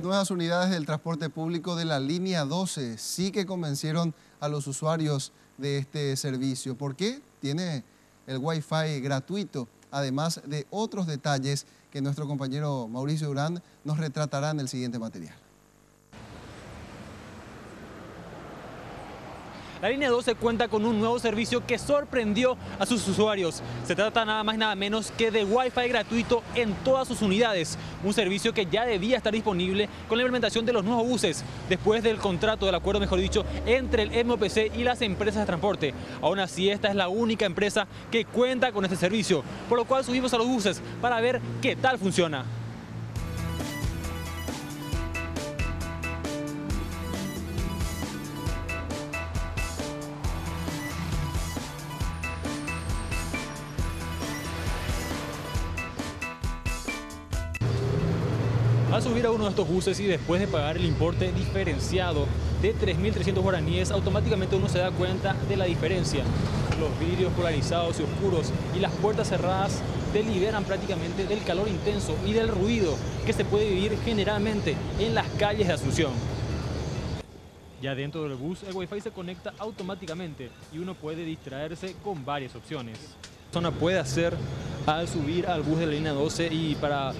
nuevas unidades del transporte público de la línea 12 sí que convencieron a los usuarios de este servicio. ¿Por qué? Tiene el Wi-Fi gratuito, además de otros detalles que nuestro compañero Mauricio Durán nos retratará en el siguiente material. La línea 12 cuenta con un nuevo servicio que sorprendió a sus usuarios. Se trata nada más y nada menos que de Wi-Fi gratuito en todas sus unidades. Un servicio que ya debía estar disponible con la implementación de los nuevos buses, después del contrato, del acuerdo mejor dicho, entre el MOPC y las empresas de transporte. Aún así, esta es la única empresa que cuenta con este servicio, por lo cual subimos a los buses para ver qué tal funciona. Al subir a uno de estos buses y después de pagar el importe diferenciado de 3.300 guaraníes, automáticamente uno se da cuenta de la diferencia. Los vidrios polarizados y oscuros y las puertas cerradas te liberan prácticamente del calor intenso y del ruido que se puede vivir generalmente en las calles de Asunción. Ya dentro del bus, el Wi-Fi se conecta automáticamente y uno puede distraerse con varias opciones. La persona puede hacer al subir al bus de la línea 12 y para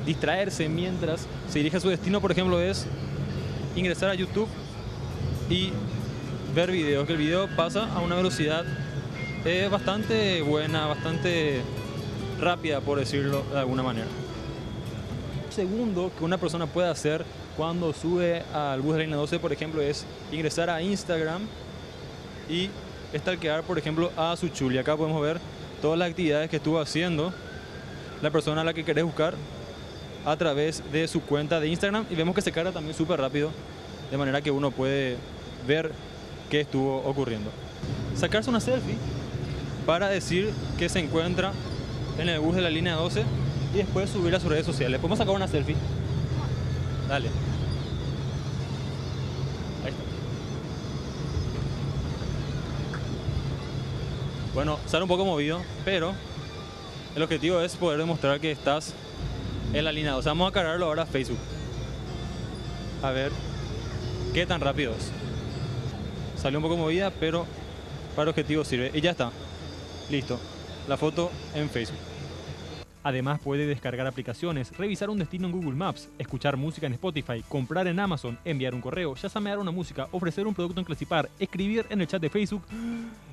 distraerse mientras se dirige a su destino, por ejemplo, es ingresar a YouTube y ver videos, que el video pasa a una velocidad bastante buena, bastante rápida, por decirlo de alguna manera. Segundo que una persona puede hacer cuando sube al bus de la línea 12, por ejemplo, es ingresar a Instagram y stalkear, por ejemplo, a su chuli. Acá podemos ver todas las actividades que estuvo haciendo la persona a la que querés buscar a través de su cuenta de Instagram, y vemos que se carga también súper rápido, de manera que uno puede ver qué estuvo ocurriendo. Sacarse una selfie para decir que se encuentra en el bus de la línea 12 y después subir a sus redes sociales. ¿Podemos sacar una selfie? Dale. Ahí está. Bueno, sale un poco movido, pero el objetivo es poder demostrar que estás en la línea 12. Vamos a cargarlo ahora a Facebook. A ver qué tan rápido es. Salió un poco movida, pero para el objetivo sirve. Y ya está. Listo. La foto en Facebook. Además puede descargar aplicaciones, revisar un destino en Google Maps, escuchar música en Spotify, comprar en Amazon, enviar un correo, yazamear una música, ofrecer un producto en Classipar, escribir en el chat de Facebook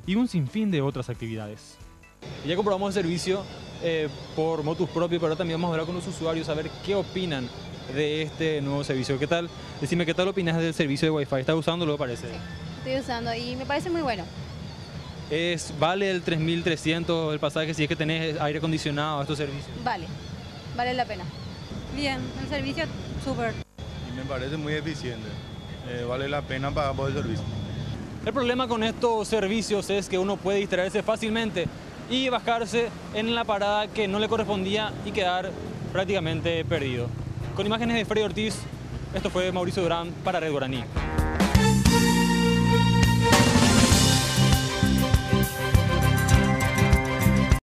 y un sinfín de otras actividades. Ya comprobamos el servicio por motus propio, pero también vamos a hablar con los usuarios a ver qué opinan de este nuevo servicio. ¿Qué tal? Decime, ¿qué tal opinas del servicio de Wi-Fi? ¿Estás usándolo, parece? Sí, estoy usando y me parece muy bueno. ¿Vale el 3.300 el pasaje si es que tenés aire acondicionado a estos servicios? Vale la pena. Bien, el servicio súper. Y me parece muy eficiente. Vale la pena pagar por el servicio. El problema con estos servicios es que uno puede distraerse fácilmente y bajarse en la parada que no le correspondía y quedar prácticamente perdido. Con imágenes de Freddy Ortiz, esto fue Mauricio Durán para Red Guaraní.